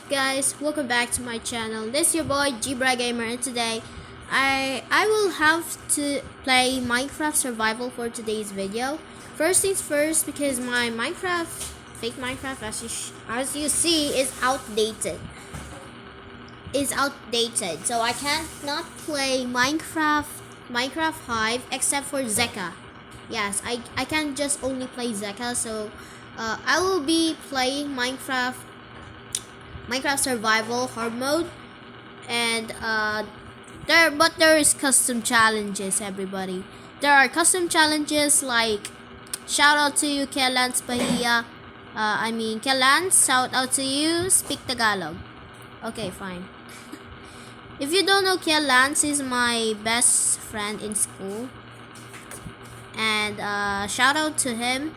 up guys, welcome back to my channel. This is your boy Gbra Gamer, and today I will have to play Minecraft survival for today's video. First things first, because my fake Minecraft as you see is outdated. So I can't not play Minecraft Hive except for Zeka. Yes, I can just only play Zeka, so I will be playing Minecraft Survival Hard Mode, and there is custom challenges. Everybody, there are custom challenges like shout out to you, Kelans Bahia. Kelans, shout out to you. Speak Tagalog. Okay, fine. If you don't know, Kelans is my best friend in school, and shout out to him.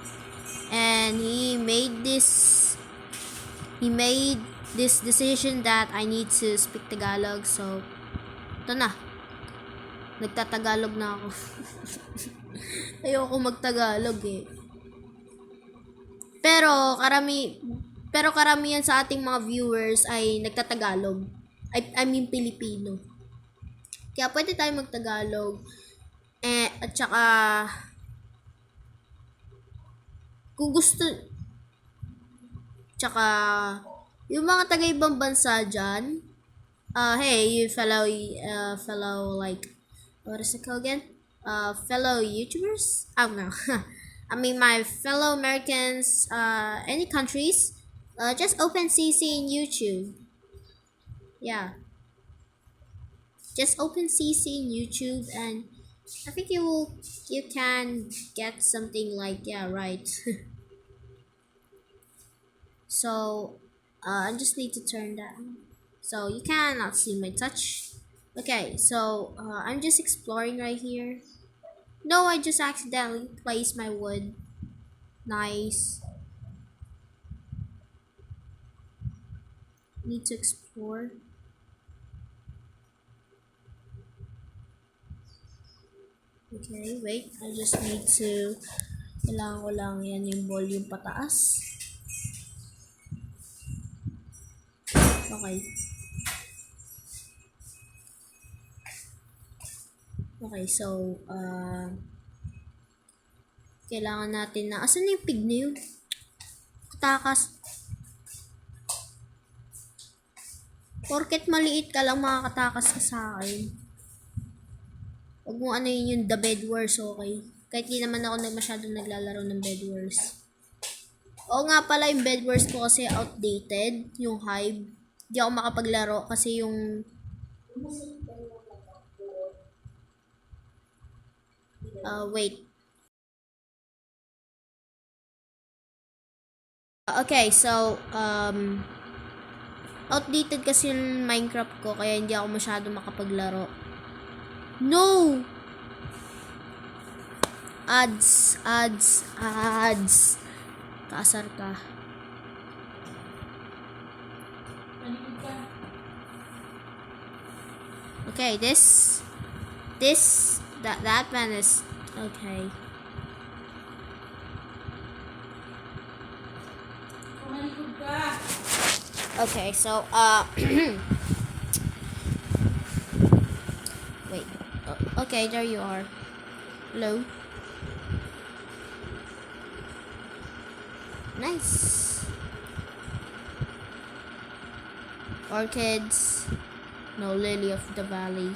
And he made this decision that I need to speak Tagalog. So, ito na. Nagtatagalog na ako. Ayoko magtagalog eh. Pero karamihan sa ating mga viewers ay nagtatagalog. I mean Pilipino. Kaya pwede tayo magtagalog. At saka kung gusto, tsaka yung mga taga-ibang bansa dyan, hey, you fellow like, what is it called again? Fellow YouTubers? I don't know. I mean, my fellow Americans, any countries, just open CC in YouTube. Yeah. Just open CC in YouTube, and I think you can get something like, yeah, right. So, I just need to turn that on. So you cannot see my touch. Okay, so I'm just exploring right here. No, I just accidentally placed my wood. Nice. Need to explore. Okay, wait. I just need to, kailangan ko lang yan yung volume pataas. Okay. Okay, so, kailangan natin na, asan na yung pig na yun? Katakas. Porket maliit ka lang, makakatakas ka sa akin. Huwag mo ano yun yung the Bed Wars, okay? Kahit di naman ako masyadong naglalaro ng Bed Wars. Oo nga pala, yung Bed Wars ko kasi outdated, yung Hive. Di ako makapaglaro kasi yung wait. Okay, so outdated kasi yung Minecraft ko, kaya hindi ako masyado makapaglaro. No! Ads. Kaasar ka. Okay, that man is okay. Okay, so wait. Okay, there you are. Hello. Nice. Orchids. No lily of the valley.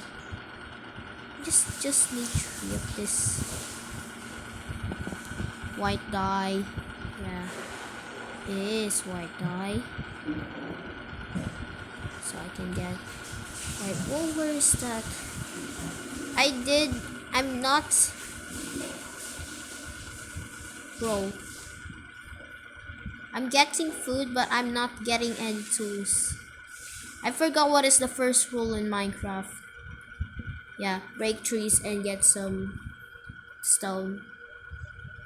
Just need 3 of this. White dye. Yeah. It is white dye. So I can get. Right, well, where is that? I'm not. Bro. I'm getting food, but I'm not getting end tools. I forgot what is the first rule in Minecraft. Yeah, break trees and get some stone.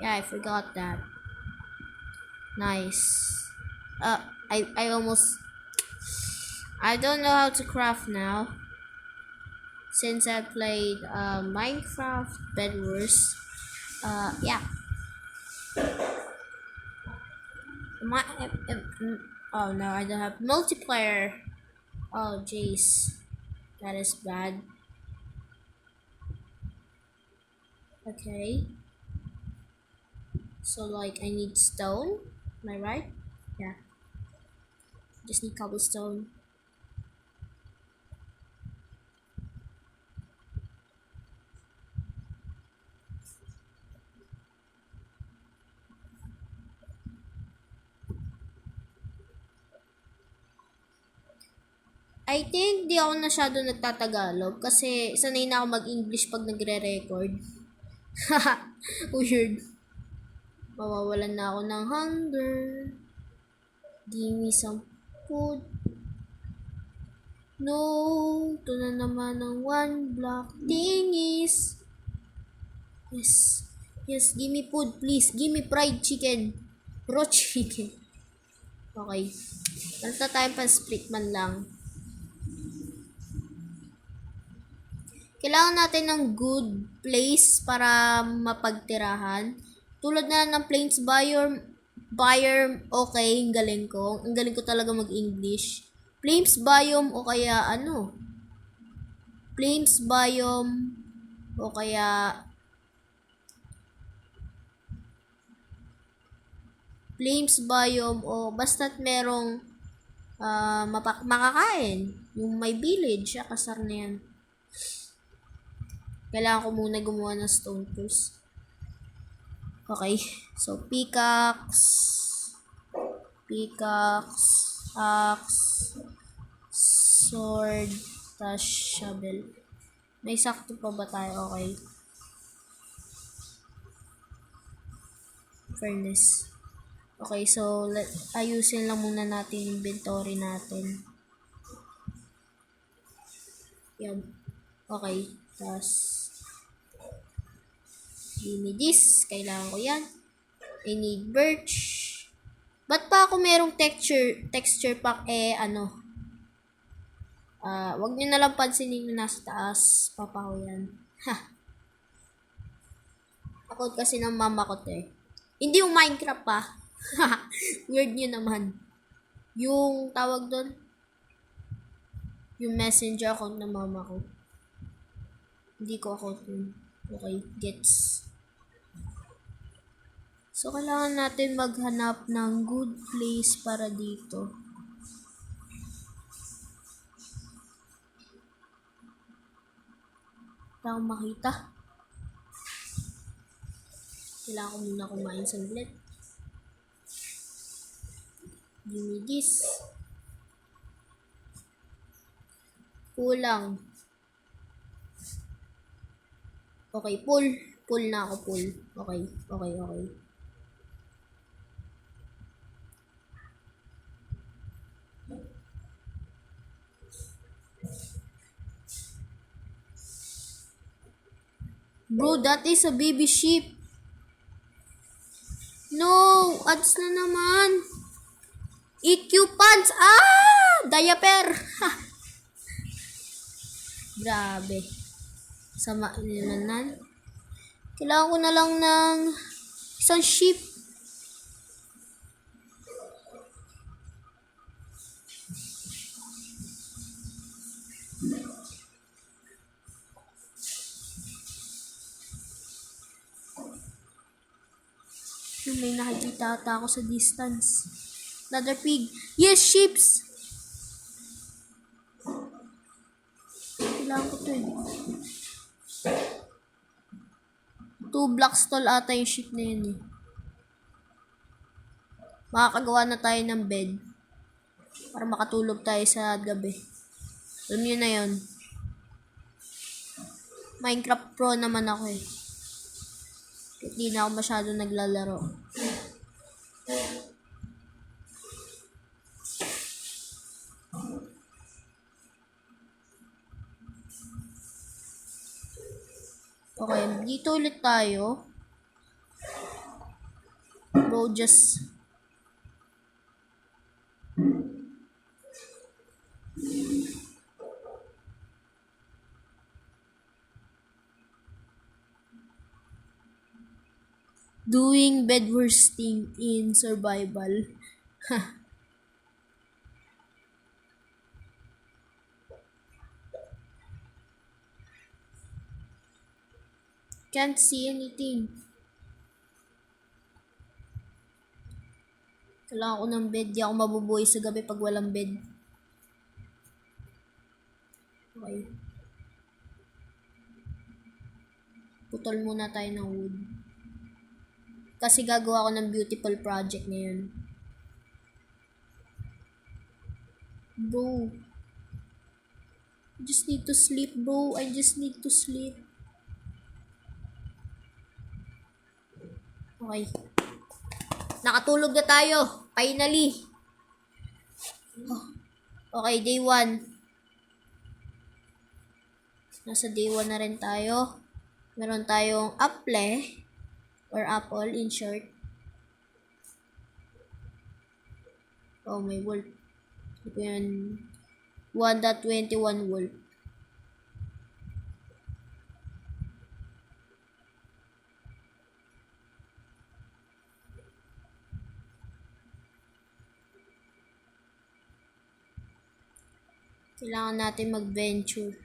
Yeah, I forgot that. Nice. I almost. I don't know how to craft now. Since I played Minecraft Bed Wars. Yeah. Oh no, I don't have multiplayer. Oh jeez, that is bad. Okay, so like I need stone. Am I right? Yeah, just need cobblestone. I think di ako masyado nagtatagalog kasi sanay na ako mag-English pag nagre-record. Weird. Mawawalan na ako ng hunger. Give me some food. No, ito na naman ang one block thingies. Yes. Yes, give me food please. Give me fried chicken. Raw chicken. Okay. Basta tayo pa split man lang. Kailangan natin ng good place para mapagtirahan. Tulad na ng Plains Biome, okay, ang galing ko. Ang galing ko talaga mag-English. Plains Biome o kaya ano? Plains Biome o kaya Plains Biome o basta't merong makakain. Yung may village, kasar na yan. Kailangan ko muna gumawa ng stone tools. Okay. So, pickaxe, axe, sword, tas shovel. May sakto pa ba tayo? Okay. Furnace. Okay, so ayusin lang muna natin yung inventory natin. Yan. Okay. Tas give me this. Kailangan ko yan. I need birch. Ba't pa ako merong texture pack wag nyo nalang pansinin yung nasa taas. Papa ko yan. Ha. Ako kasi ng mama ko Hindi yung Minecraft pa. Weird nyo naman. Yung tawag doon. Yung messenger account ng mama ko. Hindi ko account yun. Okay, gets. So, kailangan natin maghanap ng good place para dito. Wala akong makita. Kailangan ko muna kumain saglit. Give me this. Kulang. Okay, pull. Pull na ako, pull. Okay. Bro, that is a baby sheep. No, ads na naman. EQ pants. Diaper. Grabe. Sama nilanan. Kailangan ko na lang ng isang sheep. May nakikita ata ako sa distance. Another pig. Yes, sheeps! Kailangan ko ito 2 blocks tall ata yung sheep na yun Makakagawa na tayo ng bed. Para makatulog tayo sa gabi. Alam nyo na yun. Minecraft Pro naman ako Hindi na ako masyado naglalaro. Okay, dito ulit tayo. Bro, just doing bed worsting in survival. Can't see anything. Kailangan ko ng bed. Di ako mabubuhay sa gabi pag walang bed. Okay. Putol muna tayo ng wood. Kasi gagawa ko ng beautiful project ngayon. Bro. I just need to sleep, bro. I just need to sleep. Okay. Nakatulog na tayo. Finally. Okay, day 1. Nasa day 1 na rin tayo. Meron tayong apple. Or apple in short. Oh, may wolf. Ito yan. 1.21 wolf. Kailangan natin mag-venture.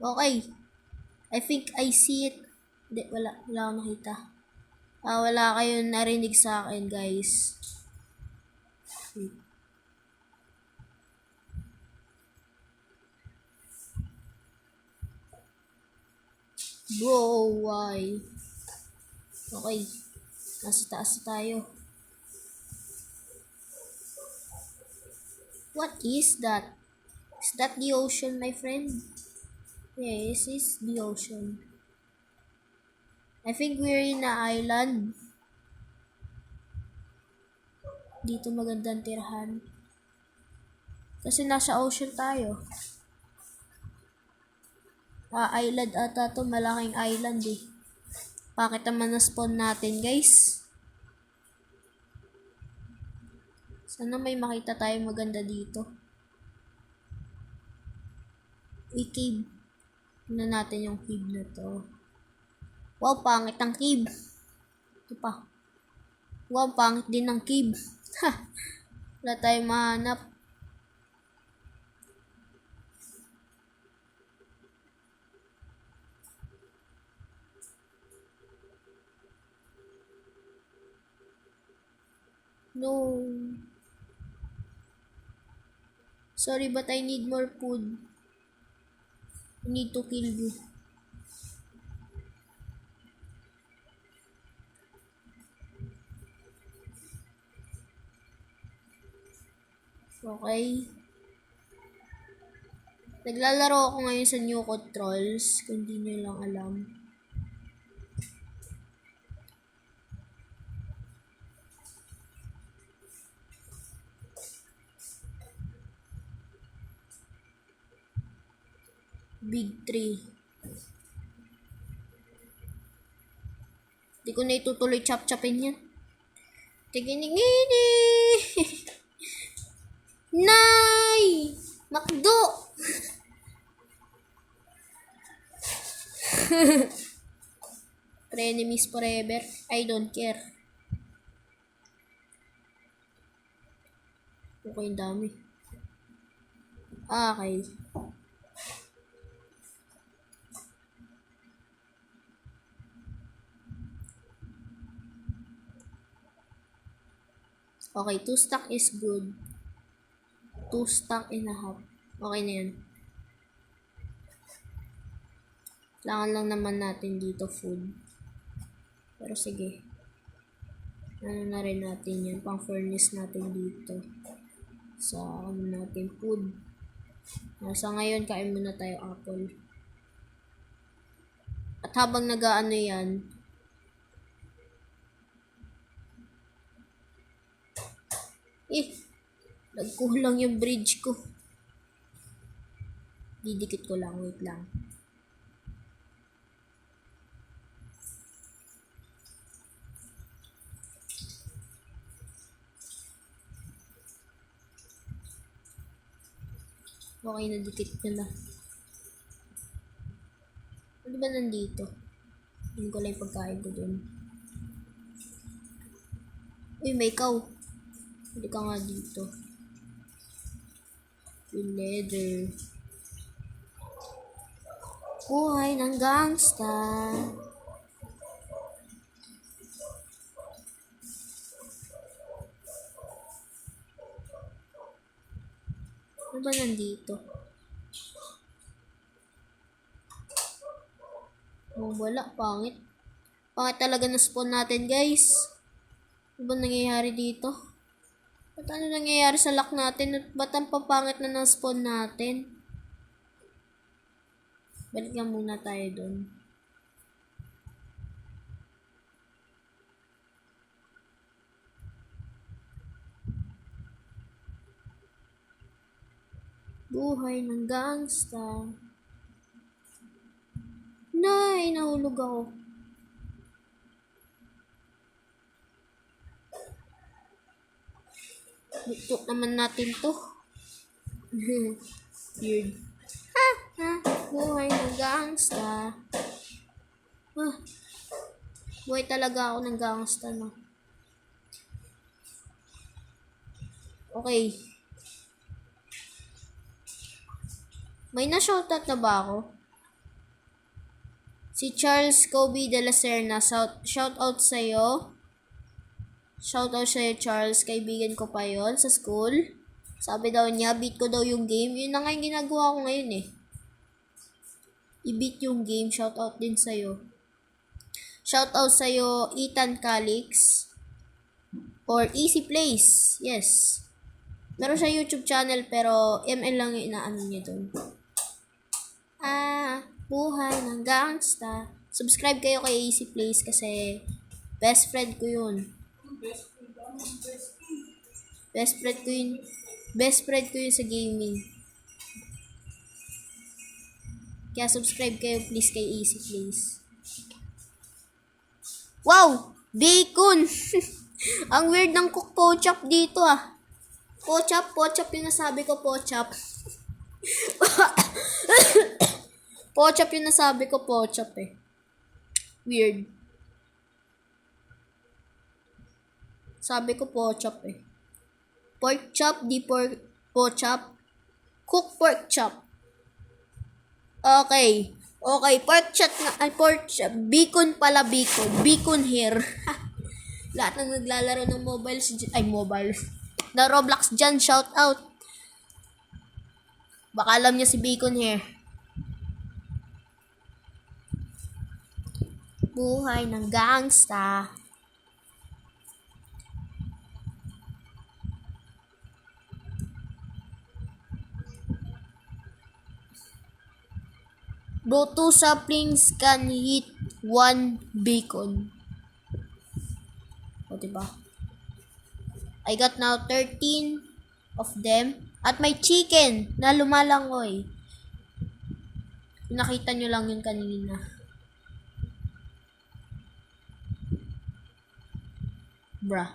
Okay. I think I see it. Hindi, wala akong nakita. Wala kayong narinig sa akin, guys. Bro, why? Okay. Nasa taas tayo. What is that? Is that the ocean, my friend? Yes, it's the ocean. I think we're in an island. Dito magandang tirahan. Kasi nasa ocean tayo. Island ata to. Malaking island eh. Bakit naman na-spawn natin, guys? Sana may makita tayo maganda dito. I-cave. Tignan natin yung cave na to. Wow, pangit ang cave. Ito pa. Wow, pangit din ang cave. Wala tayong mahanap. No. Sorry, but I need more food. I need to kill you. Okay. Naglalaro ako ngayon sa New Controls. Kung di nyo lang alam. Big 3. Di ko na itutuloy chop-chopin yan. Tigini-gini! Nay! Makdo! Enemies forever. I don't care. Okay, dami. Okay. Okay, 2 stack is good. 2 stack and a half. Okay na yan. Kailangan lang naman natin dito food. Pero sige. Ano na rin natin yan. Pang furnace natin dito. Sa ano natin food. Sa ngayon, kain muna tayo apple. At habang nag-aano yan, nagkulang yung bridge ko. Didikit ko lang, wait lang. Okay, nadikit ko na. Ano ba nandito? Hindi ko lang yung pagkain ko dun. Uy, may ikaw. Hindi ka nga dito. Yung leather. Buhay ng gangsta. Ano ba nandito? Oh, wala. Pangit. Pangit talaga na spawn natin, guys. Ano ba nangyayari dito? Ba't ano nangyayari sa lock natin? At ba't ang papangit na ng spawn natin? Balik nga muna tayo dun. Buhay ng gangsta. Nay, nahulog ako. Luto naman natin to. Weird. Ha, ha, buhay ng gangsta. Ah, buhay talaga ako ng gangsta, no? Okay. May na-shoutout na ba ako? Si Charles Kobe de la Serna, shoutout sa'yo. Shoutout sa'yo, Charles. Kaibigan ko pa yon sa school. Sabi daw niya, beat ko daw yung game. Yun na nga yung ginagawa ko ngayon eh. I-beat yung game. Shoutout din sa'yo. Shoutout sa'yo, Ethan Calix. Or Easy Place. Yes. Meron siya YouTube channel pero ML lang yung inaano niya dun. Buhay ng gangsta. Subscribe kayo kay Easy Place kasi best friend ko yun. Best friend ko yun sa gaming. Kaya subscribe kayo please kay Easy Place. Wow! Bacon! Ang weird ng pochop dito ah. Pochop yung nasabi ko, pochop. Pochop yung nasabi ko, pochop eh. Weird. Sabi ko pochop eh. Pork chop, di pochop. Cook pork chop. Okay, pork chop na, pork chop. Bacon pala, bacon. Bacon here. Lahat ng naglalaro ng mobile. Na Roblox dyan, shout out. Baka alam niya si Bacon here. Buhay ng gangsta. Bro, 2 saplings can hit 1 bacon. O, diba? I got now 13 of them. At may chicken na lumalangoy. Nakita nyo lang yun kanina. Bruh.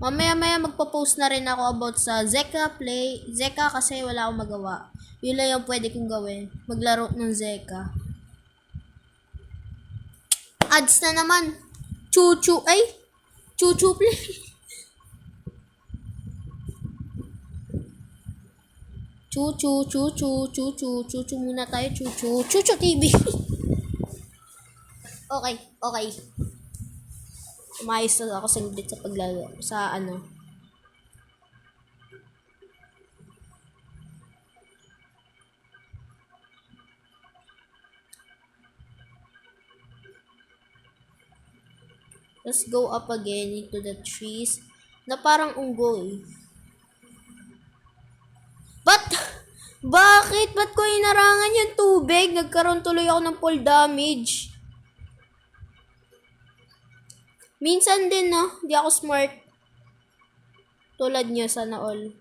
Mamaya magpo-post na rin ako about sa Zeka Play. Zeka kasi wala akong magawa. Yun lang yung pwede kong gawin. Maglaro ng Zeka. Ads na naman. Chuchu Play. Chuchu muna tayo. Chuchu TV. Okay. Umayos na ako saglit sa paglalaro. Sa ano. Let's go up again into the trees. Na parang unggoy. Bakit? Ba't ko inarangan yung tubig? Nagkaroon tuloy ako ng full damage. Minsan din, no? Di ako smart. Tulad niyo, sana all.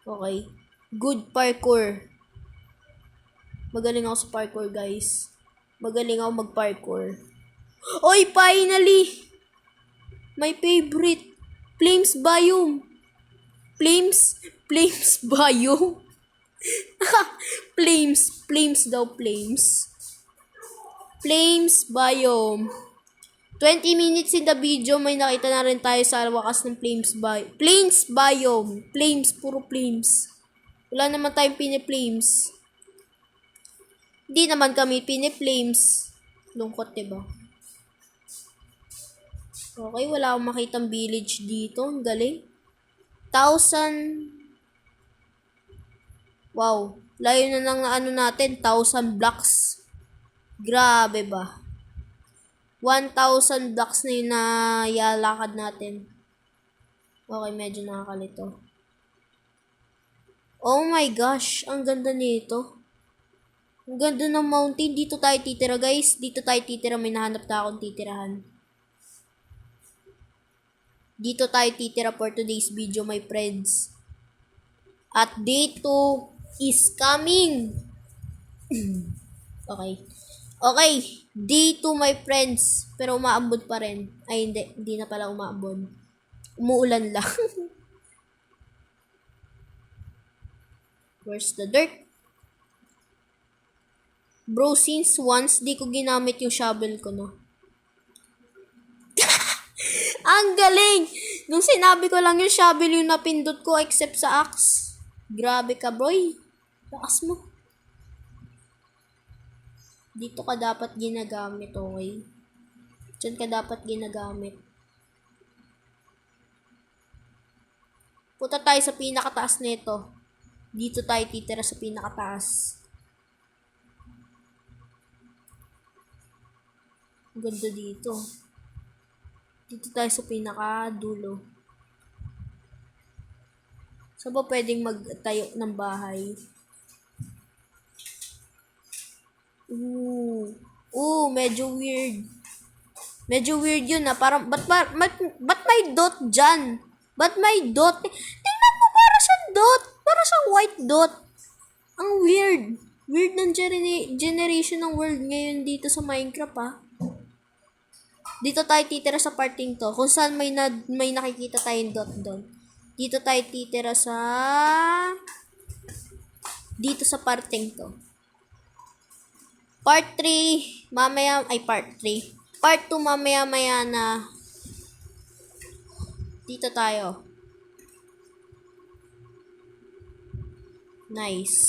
Okay. Good parkour. Magaling ako sa parkour, guys. Magaling ako mag-parkour. Oy, finally! My favorite. Flames biome. Flames. Flames biome. Flames daw, flames. Flames biome. 20 minutes in the video, may nakita na rin tayo sa wakas ng Flames biome. Flames, puro flames. Wala naman tayong pini-flames. Hindi naman kami pini-flames. Lungkot, diba? Okay, wala akong makitang village dito. Ang galing. 1,000. Wow. Layo na ng ano natin. 1,000 blocks. Grabe ba? 1,000 blocks na yung nayalakad natin. Okay, medyo nakakalito. Oh my gosh. Ang ganda nito. Ang ganda ng mountain. Dito tayo titira, guys. Dito tayo titira. May nahanap na akong titirahan. Dito tayo titira for today's video, my friends. At day 2 is coming. Okay. Okay. Day 2, my friends. Pero umaambon pa rin. Ay, hindi. Hindi na pala umaambon. Umuulan lang. Where's the dirt? Bro, since once di ko ginamit yung shovel ko, no? Ang galing! Nung sinabi ko lang yung shovel yung napindot ko except sa axe. Grabe ka, boy. Lakas mo. Dito ka dapat ginagamit, okay? Diyan ka dapat ginagamit. Punta tayo sa pinakataas nito. Dito tayo titira sa pinakataas. Ang ganda dito. Dito tayo sa pinakadulo. Saan ba pwedeng magtayo ng bahay? Medyo weird. Medyo weird yun na. Parang, ba't may dot dyan? Ba't may dot? Tingnan mo, para siyang dot. Para siyang white dot. Ang weird. Weird ng generation ng world ngayon dito sa Minecraft, ha? Dito tayo titira sa parting to. Kung saan may nakikita tayong dot doon. Dito tayo titira sa dito sa parting to. Part 3 mamaya, part 3. Part 2 mamaya na. Dito tayo. Nice.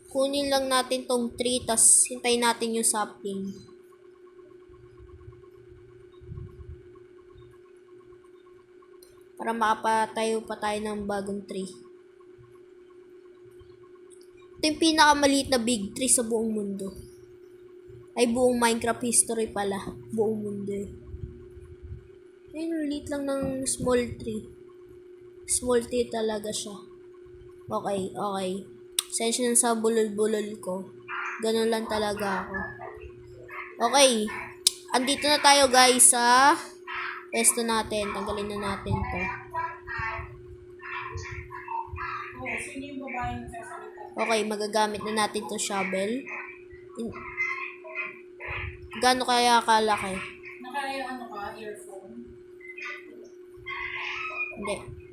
Kunin lang natin tong tree, tas hintayin natin yung sapling. Para makapatayo pa tayo ng bagong tree. Ito yung pinakamaliit na big tree sa buong mundo. Ay, buong Minecraft history pala. Buong mundo eh. Ayun, liit lang ng small tree. Small tree talaga siya. Okay. Sensya na sa bulol-bulol ko. Ganun lang talaga ako. Okay. Andito na tayo, guys, sa pesto natin. Tanggalin na natin to. Okay, magagamit na natin to shovel. Gaano kaya kalaki? Earphone?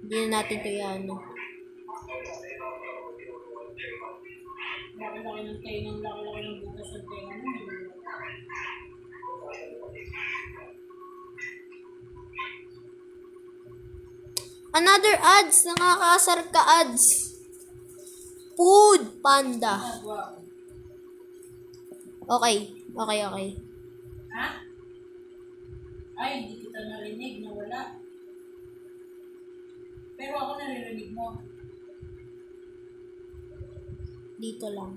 Hindi na natin to yan. Laki-laki ng tengang, laki-laki ng butas ng tengang mo. Another ads. Nakakasar ka ads. Food Panda. Okay. Ha? Ay, hindi kita narinig, nawala. Pero ako naririnig mo. Dito lang.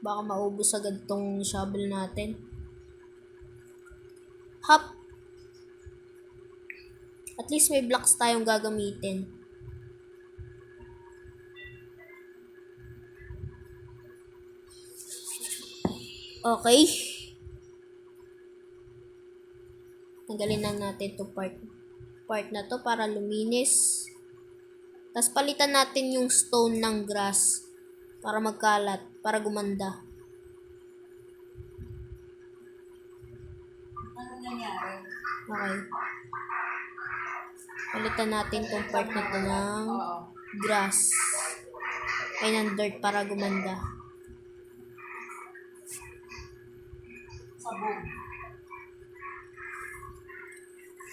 Baka maubos agad tong shovel natin. Hop. At least may blocks tayong gagamitin. Okay. Tanggalin lang natin to part na to para luminis. Tapos palitan natin yung stone ng grass para magkalat, para gumanda. nangyari. Okay. Palitan natin tong part na to ng Oo. grass. Ay, ng dirt para gumanda. Sabog.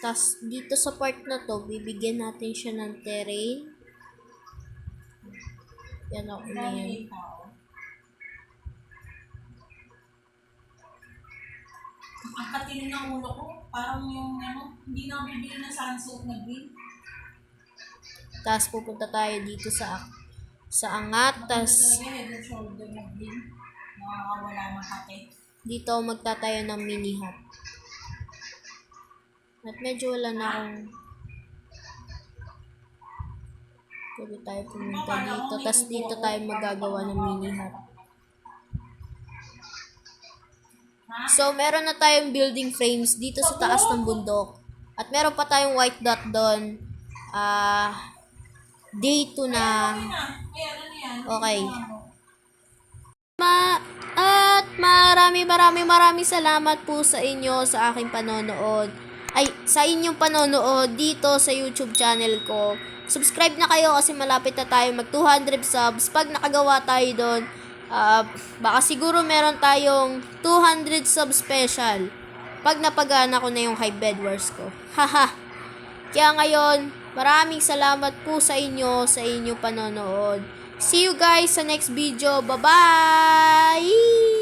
Tapos, dito sa part na to, bibigyan natin siya ng terrain. Yan ako Ang na dami yan. ng tao. Ang katingin ng ulo ko, parang yung hindi na ako bibili ng sunsilk na green. Tapos, pupunta tayo dito sa angat. Tapos, Talaga head and shoulder na green. Nakakawala ng kate. dito ako magtatayo ng mini hut. At medyo wala na akong... Pwede tayo pumunta dito. Tapos dito tayo magagawa ng mini hut. So, meron na tayong building frames dito sa taas ng bundok. At meron pa tayong white dot doon. Day 2 na. Ayan, ano yan? Okay. At maraming salamat po sa inyo sa aking panonood. Ay, sa inyong panonood dito sa YouTube channel ko. Subscribe na kayo kasi malapit na tayo mag 200 subs. Pag nakagawa tayo doon, baka siguro meron tayong 200 subs special. Pag napagana ko na yung high bed wars ko. Haha. Kaya ngayon, maraming salamat po sa inyo sa inyong panonood. See you guys sa next video. Bye-bye!